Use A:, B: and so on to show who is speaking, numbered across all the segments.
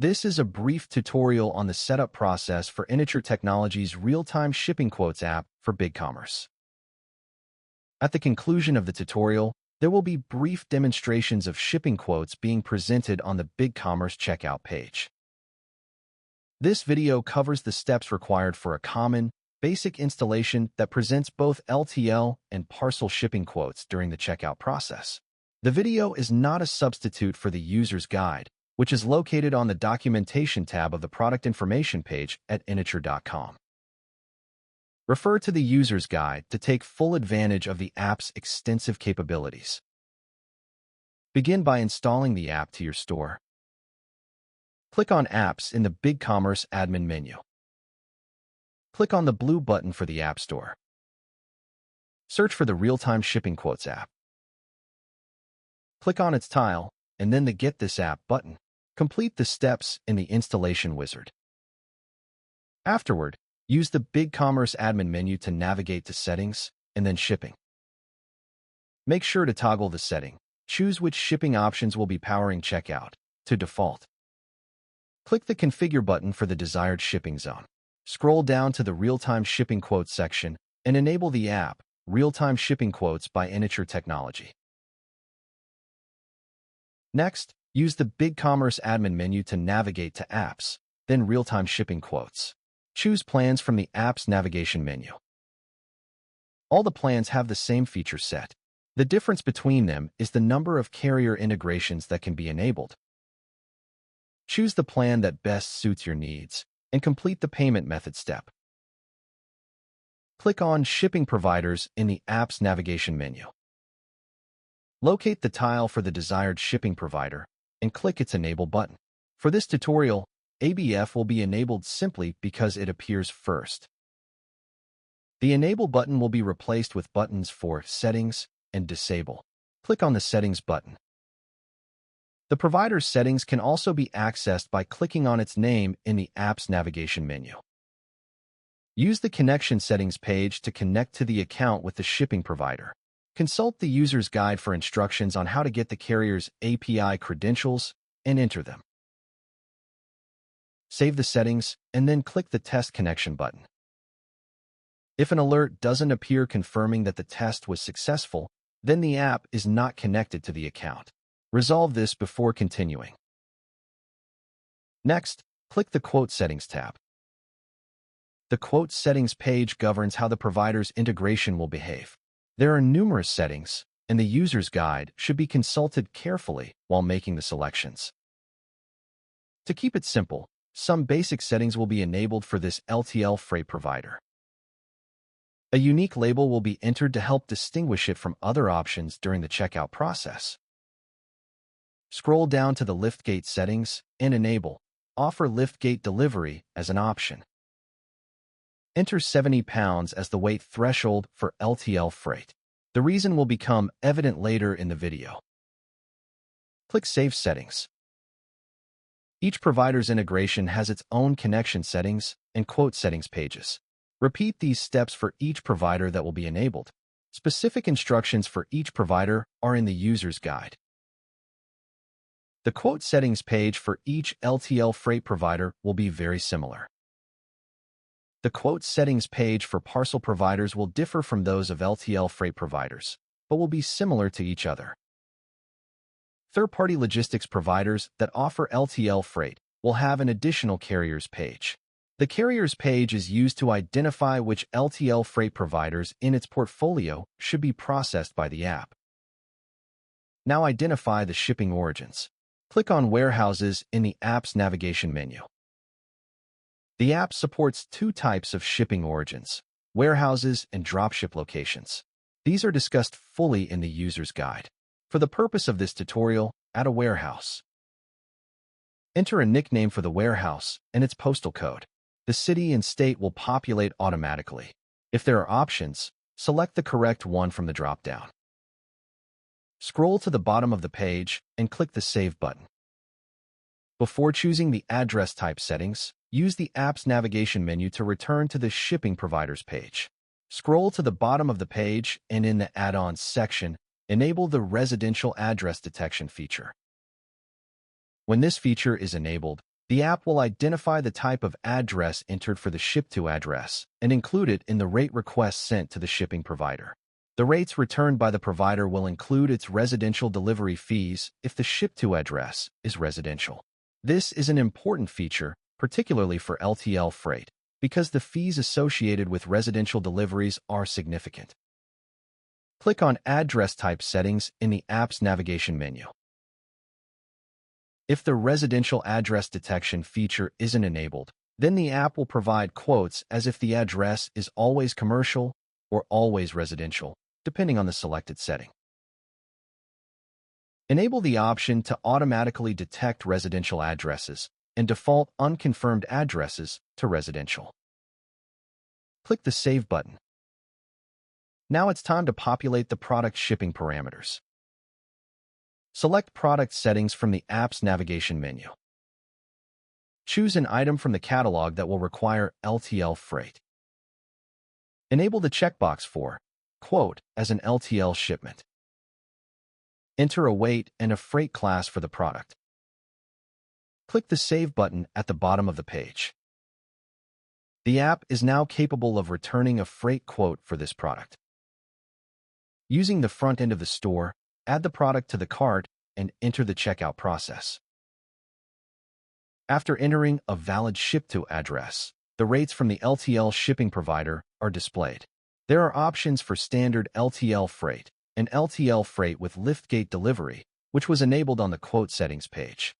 A: This is a brief tutorial on the setup process for Eniture Technology's real-time shipping quotes app for BigCommerce. At the conclusion of the tutorial, there will be brief demonstrations of shipping quotes being presented on the BigCommerce checkout page. This video covers the steps required for a common, basic installation that presents both LTL and parcel shipping quotes during the checkout process. The video is not a substitute for the user's guide, which is located on the Documentation tab of the Product Information page at Eniture.com. Refer to the user's guide to take full advantage of the app's extensive capabilities. Begin by installing the app to your store. Click on Apps in the BigCommerce admin menu. Click on the blue button for the App Store. Search for the Real-Time Shipping Quotes app. Click on its tile, and then the Get This App button. Complete the steps in the installation wizard. Afterward, use the BigCommerce admin menu to navigate to Settings and then Shipping. Make sure to toggle the setting. Choose which shipping options will be powering checkout to default. Click the Configure button for the desired shipping zone. Scroll down to the Real-Time Shipping Quotes section and enable the app Real-Time Shipping Quotes by Eniture Technology. Next, use the BigCommerce admin menu to navigate to Apps, then Real-Time Shipping Quotes. Choose Plans from the app's navigation menu. All the plans have the same feature set. The difference between them is the number of carrier integrations that can be enabled. Choose the plan that best suits your needs and complete the payment method step. Click on Shipping Providers in the app's navigation menu. Locate the tile for the desired shipping provider and click its Enable button. For this tutorial, ABF will be enabled simply because it appears first. The Enable button will be replaced with buttons for Settings and Disable. Click on the Settings button. The provider's settings can also be accessed by clicking on its name in the app's navigation menu. Use the Connection Settings page to connect to the account with the shipping provider. Consult the user's guide for instructions on how to get the carrier's API credentials and enter them. Save the settings and then click the Test Connection button. If an alert doesn't appear confirming that the test was successful, then the app is not connected to the account. Resolve this before continuing. Next, click the Quote Settings tab. The Quote Settings page governs how the provider's integration will behave. There are numerous settings, and the user's guide should be consulted carefully while making the selections. To keep it simple, some basic settings will be enabled for this LTL freight provider. A unique label will be entered to help distinguish it from other options during the checkout process. Scroll down to the liftgate settings and enable Offer liftgate delivery as an option. Enter 70 pounds as the weight threshold for LTL freight. The reason will become evident later in the video. Click Save Settings. Each provider's integration has its own connection settings and quote settings pages. Repeat these steps for each provider that will be enabled. Specific instructions for each provider are in the user's guide. The quote settings page for each LTL freight provider will be very similar. The quote settings page for parcel providers will differ from those of LTL freight providers, but will be similar to each other. Third-party logistics providers that offer LTL freight will have an additional carriers page. The carriers page is used to identify which LTL freight providers in its portfolio should be processed by the app. Now identify the shipping origins. Click on Warehouses in the app's navigation menu. The app supports two types of shipping origins, warehouses and dropship locations. These are discussed fully in the user's guide. For the purpose of this tutorial, add a warehouse. Enter a nickname for the warehouse and its postal code. The city and state will populate automatically. If there are options, select the correct one from the drop-down. Scroll to the bottom of the page and click the Save button. Before choosing the address type settings, use the app's navigation menu to return to the shipping providers page. Scroll to the bottom of the page and in the Add-ons section, enable the residential address detection feature. When this feature is enabled, The app will identify the type of address entered for the ship-to address and include it in the rate request sent to the shipping provider. The rates returned by the provider will include its residential delivery fees if the ship-to address is residential. This is an important feature, particularly for LTL freight, because the fees associated with residential deliveries are significant. Click on Address Type Settings in the app's navigation menu. If the residential address detection feature isn't enabled, then the app will provide quotes as if the address is always commercial or always residential, depending on the selected setting. Enable the option to automatically detect residential addresses and default unconfirmed addresses to residential. Click the Save button. Now it's time to populate the product shipping parameters. Select Product Settings from the app's navigation menu. Choose an item from the catalog that will require LTL freight. Enable the checkbox for Quote as an LTL shipment. Enter a weight and a freight class for the product. Click the Save button at the bottom of the page. The app is now capable of returning a freight quote for this product. Using the front end of the store, add the product to the cart and enter the checkout process. After entering a valid ship-to address, the rates from the LTL shipping provider are displayed. There are options for standard LTL freight and LTL freight with liftgate delivery, which was enabled on the Quote Settings page.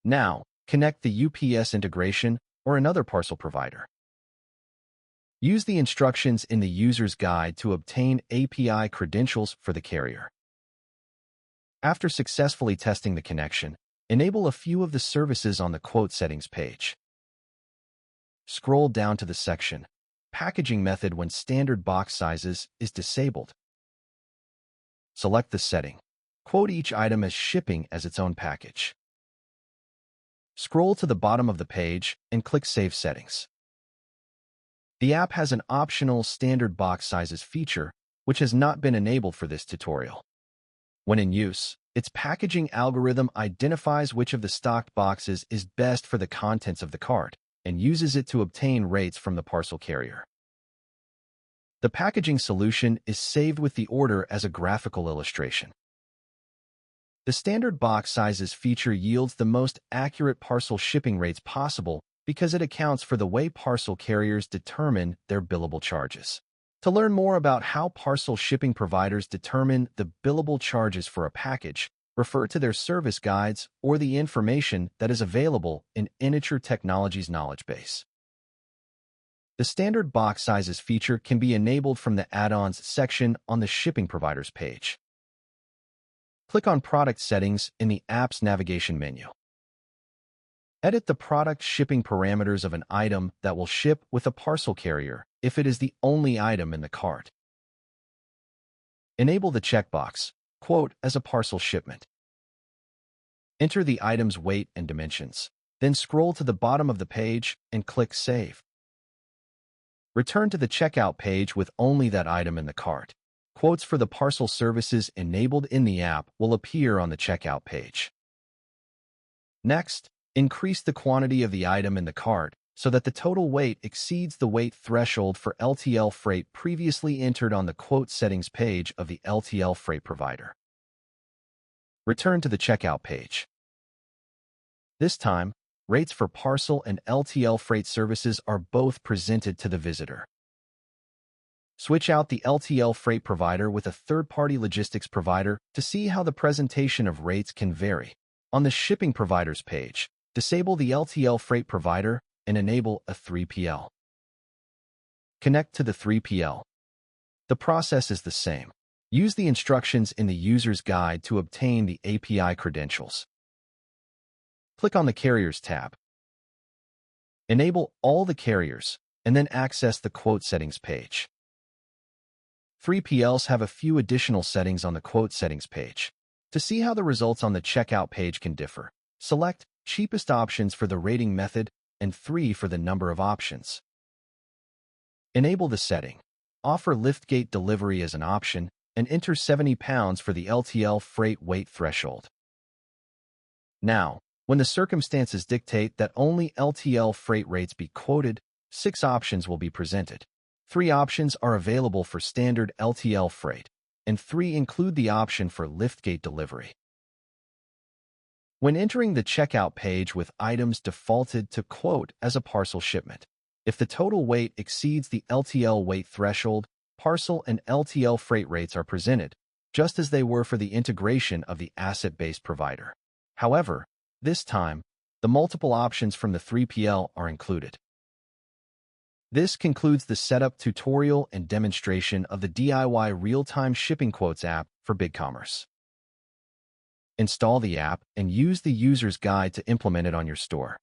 A: Now, connect the UPS integration or another parcel provider. Use the instructions in the user's guide to obtain API credentials for the carrier. After successfully testing the connection, enable a few of the services on the Quote Settings page. Scroll down to the section Packaging Method when standard box sizes is disabled. Select the setting. Quote each item as shipping as its own package. Scroll to the bottom of the page and click Save Settings. The app has an optional standard box sizes feature, which has not been enabled for this tutorial. When in use, its packaging algorithm identifies which of the stocked boxes is best for the contents of the cart and uses it to obtain rates from the parcel carrier. The packaging solution is saved with the order as a graphical illustration. The standard box sizes feature yields the most accurate parcel shipping rates possible because it accounts for the way parcel carriers determine their billable charges. To learn more about how parcel shipping providers determine the billable charges for a package, refer to their service guides or the information that is available in Eniture Technologies knowledge base. The standard box sizes feature can be enabled from the add-ons section on the shipping providers page. Click on Product Settings in the app's navigation menu. Edit the product shipping parameters of an item that will ship with a parcel carrier if it is the only item in the cart. Enable the checkbox, Quote as a parcel shipment. Enter the item's weight and dimensions, then scroll to the bottom of the page and click Save. Return to the checkout page with only that item in the cart. Quotes for the parcel services enabled in the app will appear on the checkout page. Next, increase the quantity of the item in the cart so that the total weight exceeds the weight threshold for LTL freight previously entered on the Quote Settings page of the LTL freight provider. Return to the checkout page. This time, rates for parcel and LTL freight services are both presented to the visitor. Switch out the LTL freight provider with a third-party logistics provider to see how the presentation of rates can vary. On the shipping providers page, disable the LTL freight provider and enable a 3PL. Connect to the 3PL. The process is the same. Use the instructions in the user's guide to obtain the API credentials. Click on the Carriers tab. Enable all the carriers, and then access the Quote Settings page. 3PLs have a few additional settings on the Quote Settings page. To see how the results on the checkout page can differ, select Cheapest Options for the rating method and 3 for the number of options. Enable the setting. Offer liftgate delivery as an option and enter 70 pounds for the LTL freight weight threshold. Now, When the circumstances dictate that only LTL freight rates be quoted, 6 options will be presented. 3 options are available for standard LTL freight, and 3 include the option for liftgate delivery. When entering the checkout page with items defaulted to quote as a parcel shipment, if the total weight exceeds the LTL weight threshold, parcel and LTL freight rates are presented, just as they were for the integration of the asset-based provider. However, this time, the multiple options from the 3PL are included. This concludes the setup tutorial and demonstration of the DIY Real-Time Shipping Quotes app for BigCommerce. Install the app and use the user's guide to implement it on your store.